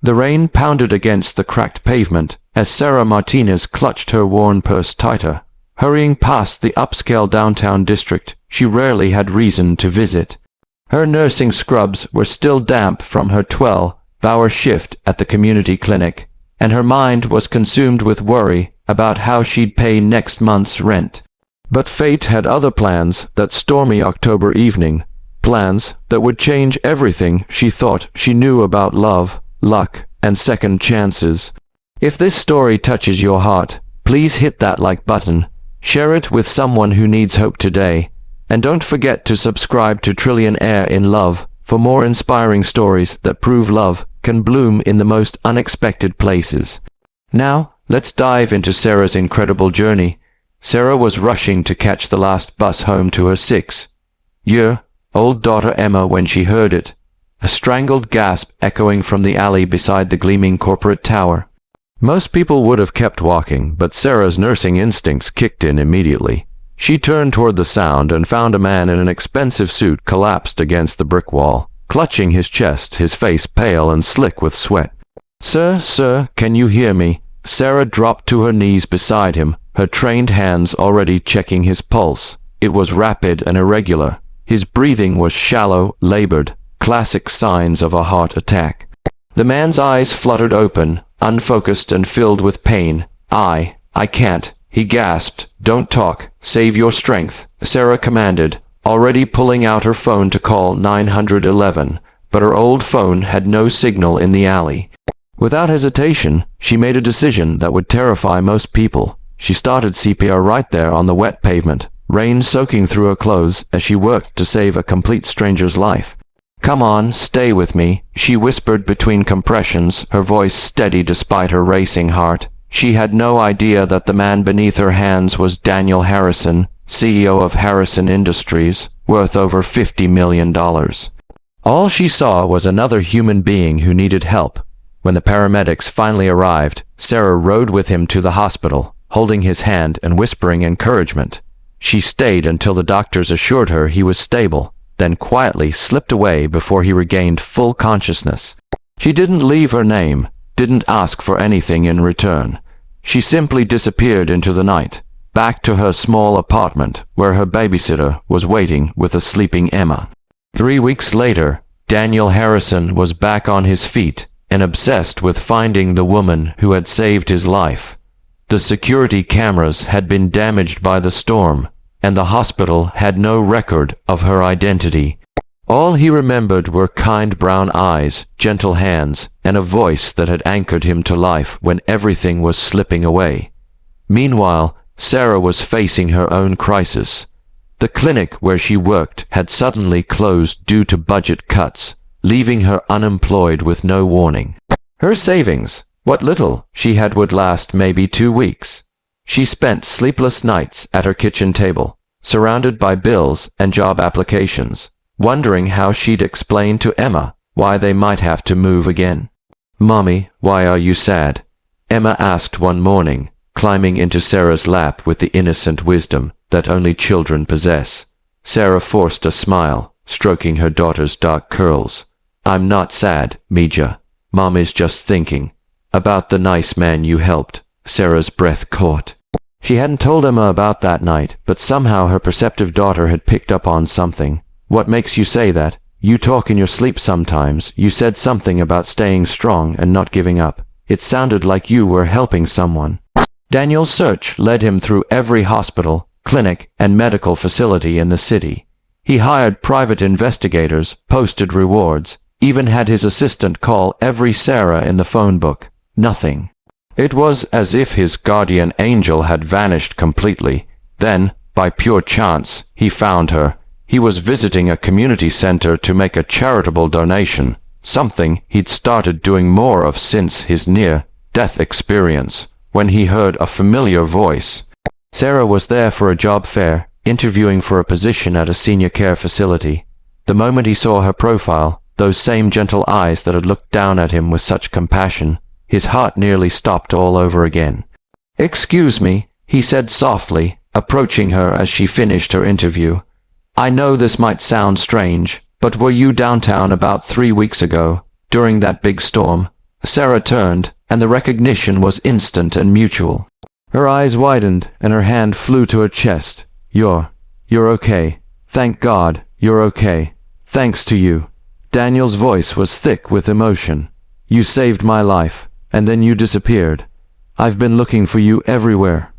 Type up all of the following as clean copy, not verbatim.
The rain pounded against the cracked pavement as Sarah Martinez clutched her worn purse tighter. Hurrying past the upscale downtown district she rarely had reason to visit. Her nursing scrubs were still damp from her 12-hour shift at the community clinic, and her mind was consumed with worry about how she'd pay next month's rent. But fate had other plans that stormy October evening, plans that would change everything she thought she knew about love, luck, and second chances. If this story touches your heart, please hit that like button, share it with someone who needs hope today, and don't forget to subscribe to Trillionaire in Love for more inspiring stories that prove love can bloom in the most unexpected places. Now, let's dive into Sarah's incredible journey. Sarah was rushing to catch the last bus home to her 6-year-old daughter Emma when she heard it, a strangled gasp echoing from the alley beside the gleaming corporate tower. Most people would have kept walking, but Sarah's nursing instincts kicked in immediately. She turned toward the sound and found a man in an expensive suit collapsed against the brick wall, clutching his chest, his face pale and slick with sweat. Sir, can you hear me?" Sarah dropped to her knees beside him, her trained hands already checking his pulse. It was rapid and irregular. His breathing was shallow, labored, classic signs of a heart attack. The man's eyes fluttered open, unfocused and filled with pain. I can't," he gasped. "Don't talk. Save your strength," Sarah commanded, already pulling out her phone to call 911, but her old phone had no signal in the alley. Without hesitation, she made a decision that would terrify most people. She started CPR right there on the wet pavement, rain soaking through her clothes as she worked to save a complete stranger's life. "Come on, stay with me," she whispered between compressions, her voice steady despite her racing heart. She had no idea that the man beneath her hands was Daniel Harrison, CEO of Harrison Industries, worth over $50 million. All she saw was another human being who needed help. When the paramedics finally arrived, Sarah rode with him to the hospital, holding his hand and whispering encouragement. She stayed until the doctors assured her he was stable, then quietly slipped away before he regained full consciousness. She didn't leave her name, didn't ask for anything in return. She simply disappeared into the night, back to her small apartment where her babysitter was waiting with a sleeping Emma. 3 weeks later, Daniel Harrison was back on his feet and obsessed with finding the woman who had saved his life. The security cameras had been damaged by the storm, and the hospital had no record of her identity. All he remembered were kind brown eyes, gentle hands, and a voice that had anchored him to life when everything was slipping away. Meanwhile, Sarah was facing her own crisis. The clinic where she worked had suddenly closed due to budget cuts, leaving her unemployed with no warning. Her savings, what little she had, would last maybe 2 weeks. She spent sleepless nights at her kitchen table, surrounded by bills and job applications, wondering how she'd explain to Emma why they might have to move again. "Mommy, why are you sad?" Emma asked one morning, climbing into Sarah's lap with the innocent wisdom that only children possess. Sarah forced a smile, stroking her daughter's dark curls. "I'm not sad, Mija. Mom is just thinking about the nice man you helped." Sarah's breath caught. She hadn't told Emma about that night, but somehow her perceptive daughter had picked up on something. "What makes you say that? You talk in your sleep sometimes. You said something about staying strong and not giving up. It sounded like you were helping someone." Daniel's search led him through every hospital, clinic, and medical facility in the city. He hired private investigators, posted rewards, even had his assistant call every Sarah in the phone book. Nothing. It was as if his guardian angel had vanished completely. Then, by pure chance, he found her. He was visiting a community center to make a charitable donation, something he'd started doing more of since his near-death experience, when he heard a familiar voice. Sarah was there for a job fair, interviewing for a position at a senior care facility. The moment he saw her profile, those same gentle eyes that had looked down at him with such compassion, his heart nearly stopped all over again. "Excuse me," he said softly, approaching her as she finished her interview. "I know this might sound strange, but were you downtown about 3 weeks ago, during that big storm?" Sarah turned, and the recognition was instant and mutual. Her eyes widened, and her hand flew to her chest. You're okay. Thank God, you're okay. Thanks to you. Daniel's voice was thick with emotion. You saved my life, and then you disappeared. I've been looking for you everywhere.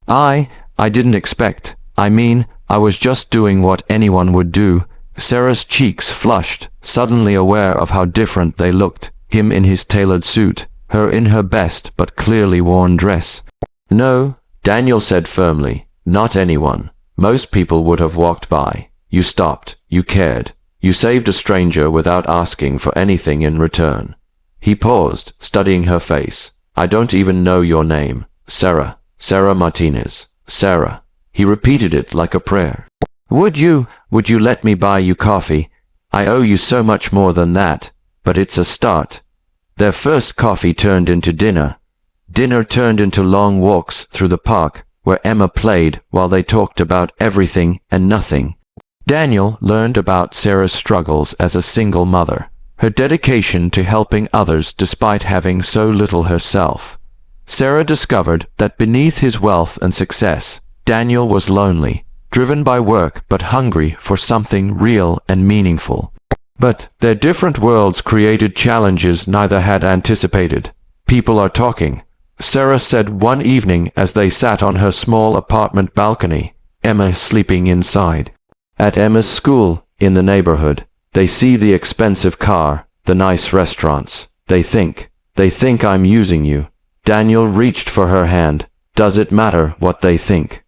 I didn't expect. I was just doing what anyone would do. Sarah's cheeks flushed, suddenly aware of how different they looked, him in his tailored suit, her in her best but clearly worn dress. No, Daniel said firmly, not anyone. Most people would have walked by. You stopped, you cared. You saved a stranger without asking for anything in return. He paused, studying her face. I don't even know your name. Sarah Martinez. Sarah. He repeated it like a prayer. Would you let me buy you coffee? I owe you so much more than that, but it's a start. Their first coffee turned into dinner. Dinner turned into long walks through the park, where Emma played while they talked about everything and nothing. Daniel learned about Sarah's struggles as a single mother, her dedication to helping others despite having so little herself. Sarah discovered that beneath his wealth and success, Daniel was lonely, driven by work but hungry for something real and meaningful. But their different worlds created challenges neither had anticipated. People are talking, Sarah said one evening as they sat on her small apartment balcony, Emma sleeping inside. At Emma's school, in the neighborhood, they see the expensive car, the nice restaurants. They think I'm using you. Daniel reached for her hand. Does it matter what they think?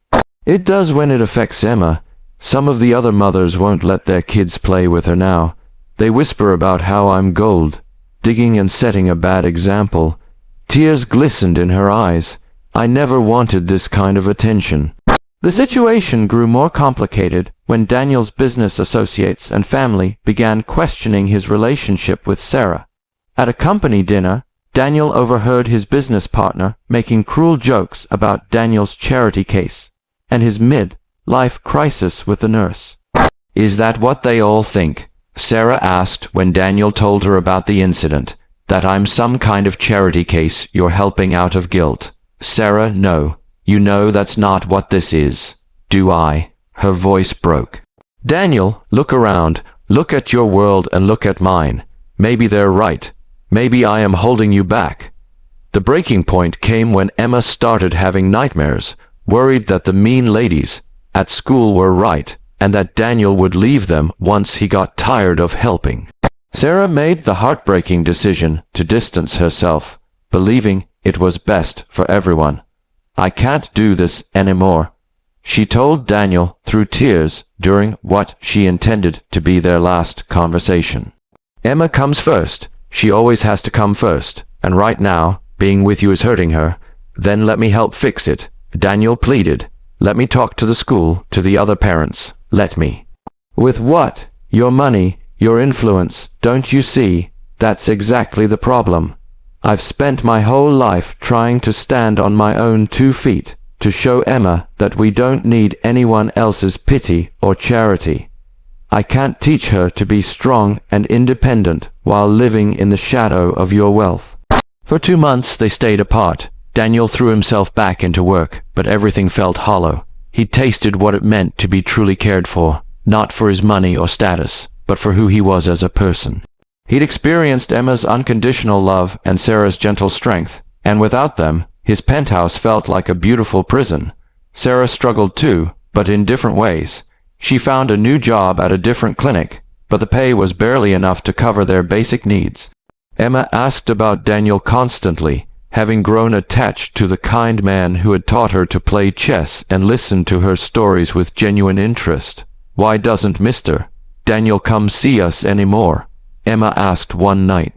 It does when it affects Emma. Some of the other mothers won't let their kids play with her now. They whisper about how I'm gold, digging and setting a bad example. Tears glistened in her eyes. I never wanted this kind of attention. The situation grew more complicated when Daniel's business associates and family began questioning his relationship with Sarah. At a company dinner, Daniel overheard his business partner making cruel jokes about Daniel's charity case and his mid-life crisis with the nurse. Is that what they all think? Sarah asked when Daniel told her about the incident, that I'm some kind of charity case you're helping out of guilt. Sarah, no. You know that's not what this is. Do I? Her voice broke. Daniel, look around. Look at your world and look at mine. Maybe they're right. Maybe I am holding you back. The breaking point came when Emma started having nightmares, worried that the mean ladies at school were right, and that Daniel would leave them once he got tired of helping. Sarah made the heartbreaking decision to distance herself, believing it was best for everyone. I can't do this anymore, she told Daniel through tears during what she intended to be their last conversation. Emma comes first. She always has to come first, and right now, being with you is hurting her. Then let me help fix it, Daniel pleaded. Let me talk to the school, to the other parents. Let me. With what? Your money, your influence, don't you see? That's exactly the problem. I've spent my whole life trying to stand on my own 2 feet, to show Emma that we don't need anyone else's pity or charity. I can't teach her to be strong and independent while living in the shadow of your wealth. For 2 months they stayed apart. Daniel threw himself back into work, but everything felt hollow. He tasted what it meant to be truly cared for, not for his money or status, but for who he was as a person. He'd experienced Emma's unconditional love and Sarah's gentle strength, and without them, his penthouse felt like a beautiful prison. Sarah struggled too, but in different ways. She found a new job at a different clinic, but the pay was barely enough to cover their basic needs. Emma asked about Daniel constantly, having grown attached to the kind man who had taught her to play chess and listened to her stories with genuine interest. Why doesn't Mr. Daniel come see us anymore? Emma asked one night.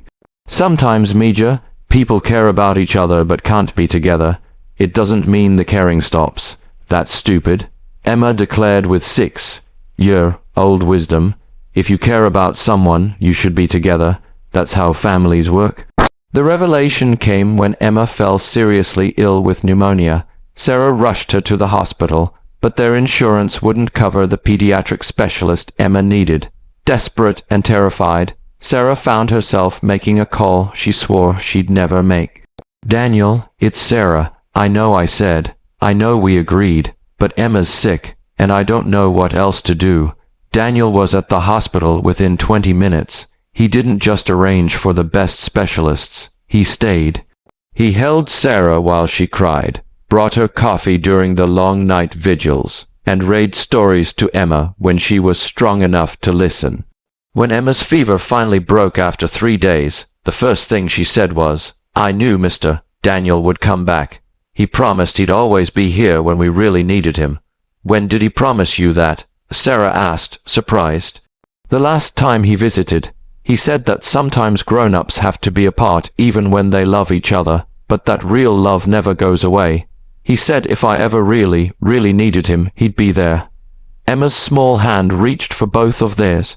Sometimes, Mija, people care about each other but can't be together. It doesn't mean the caring stops. That's stupid, Emma declared with 6-year-old wisdom. If you care about someone, you should be together. That's how families work. The revelation came when Emma fell seriously ill with pneumonia. Sarah rushed her to the hospital, but their insurance wouldn't cover the pediatric specialist Emma needed. Desperate and terrified, Sarah found herself making a call she swore she'd never make. "Daniel, it's Sarah. I know I said. I know we agreed. But Emma's sick, and I don't know what else to do." Daniel was at the hospital within 20 minutes. He didn't just arrange for the best specialists. He stayed. He held Sarah while she cried, brought her coffee during the long night vigils, and read stories to Emma when she was strong enough to listen. When Emma's fever finally broke after 3 days, the first thing she said was, "I knew Mr. Daniel would come back. He promised he'd always be here when we really needed him." "When did he promise you that?" Sarah asked, surprised. "The last time he visited. He said that sometimes grown-ups have to be apart even when they love each other, but that real love never goes away. He said if I ever really, really needed him, he'd be there." Emma's small hand reached for both of theirs.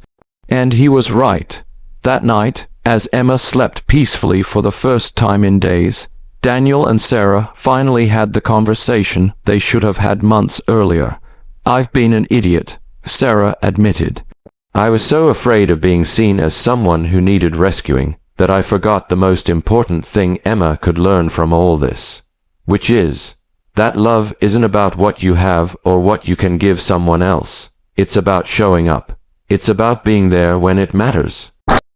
And he was right. That night, as Emma slept peacefully for the first time in days, Daniel and Sarah finally had the conversation they should have had months earlier. "I've been an idiot," Sarah admitted. "I was so afraid of being seen as someone who needed rescuing that I forgot the most important thing Emma could learn from all this, which is that love isn't about what you have or what you can give someone else. It's about showing up. It's about being there when it matters."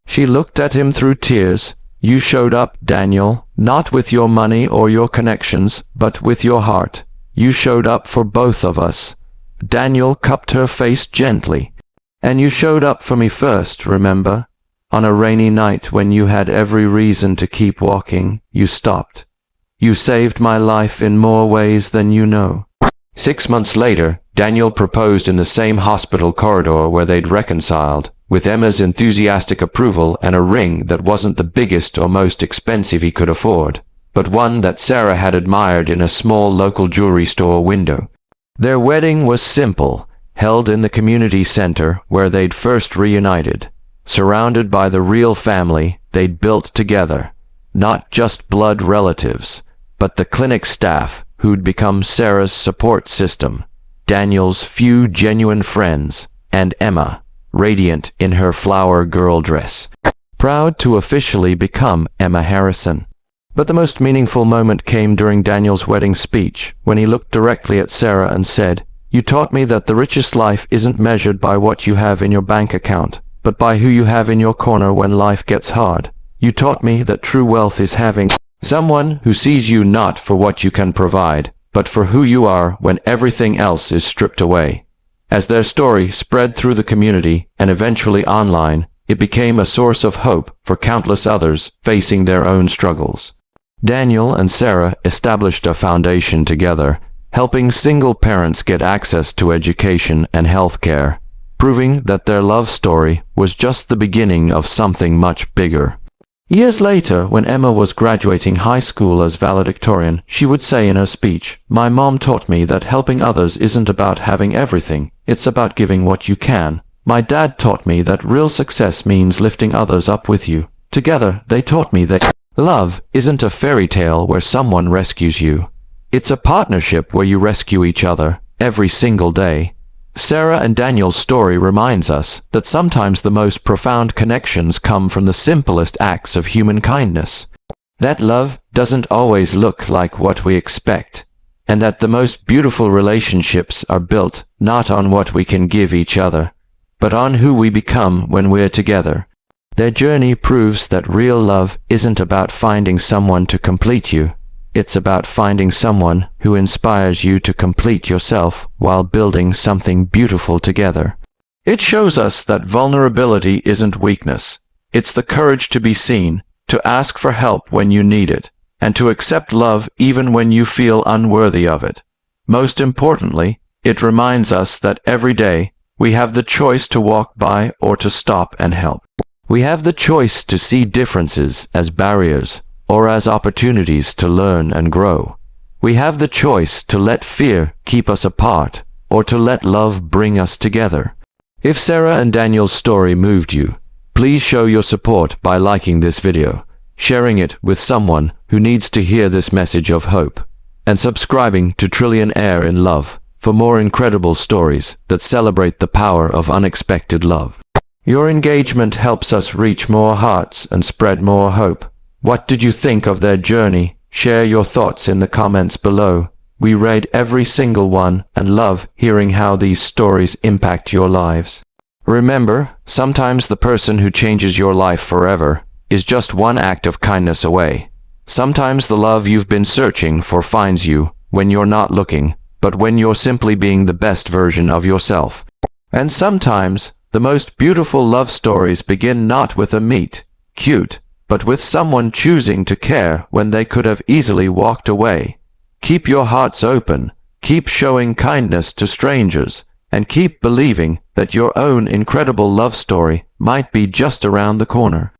She looked at him through tears. "You showed up, Daniel, not with your money or your connections, but with your heart. You showed up for both of us." Daniel cupped her face gently. "And you showed up for me first, remember? On a rainy night when you had every reason to keep walking, you stopped. You saved my life in more ways than you know." 6 months later, Daniel proposed in the same hospital corridor where they'd reconciled, with Emma's enthusiastic approval and a ring that wasn't the biggest or most expensive he could afford, but one that Sarah had admired in a small local jewelry store window. Their wedding was simple, held in the community center where they'd first reunited, surrounded by the real family they'd built together, not just blood relatives, but the clinic staff who'd become Sarah's support system, Daniel's few genuine friends, and Emma, radiant in her flower girl dress, proud to officially become Emma Harrison. But the most meaningful moment came during Daniel's wedding speech, when he looked directly at Sarah and said, "You taught me that the richest life isn't measured by what you have in your bank account, but by who you have in your corner when life gets hard. You taught me that true wealth is having someone who sees you not for what you can provide, but for who you are when everything else is stripped away." As their story spread through the community and eventually online, it became a source of hope for countless others facing their own struggles. Daniel and Sarah established a foundation together, helping single parents get access to education and health care, proving that their love story was just the beginning of something much bigger. Years later, when Emma was graduating high school as valedictorian, she would say in her speech, "My mom taught me that helping others isn't about having everything, it's about giving what you can. My dad taught me that real success means lifting others up with you. Together, they taught me that love isn't a fairy tale where someone rescues you. It's a partnership where you rescue each other, every single day." Sarah and Daniel's story reminds us that sometimes the most profound connections come from the simplest acts of human kindness. That love doesn't always look like what we expect, and that the most beautiful relationships are built not on what we can give each other, but on who we become when we're together. Their journey proves that real love isn't about finding someone to complete you. It's about finding someone who inspires you to complete yourself while building something beautiful together. It shows us that vulnerability isn't weakness. It's the courage to be seen, to ask for help when you need it, and to accept love even when you feel unworthy of it. Most importantly, it reminds us that every day we have the choice to walk by or to stop and help. We have the choice to see differences as barriers or as opportunities to learn and grow. We have the choice to let fear keep us apart or to let love bring us together. If Sarah and Daniel's story moved you, please show your support by liking this video, sharing it with someone who needs to hear this message of hope, and subscribing to Millionaire in Love for more incredible stories that celebrate the power of unexpected love. Your engagement helps us reach more hearts and spread more hope. What did you think of their journey? Share your thoughts in the comments below. We read every single one and love hearing how these stories impact your lives. Remember, sometimes the person who changes your life forever is just one act of kindness away. Sometimes the love you've been searching for finds you when you're not looking, but when you're simply being the best version of yourself. And sometimes the most beautiful love stories begin not with a meet cute, but with someone choosing to care when they could have easily walked away. Keep your hearts open, keep showing kindness to strangers, and keep believing that your own incredible love story might be just around the corner.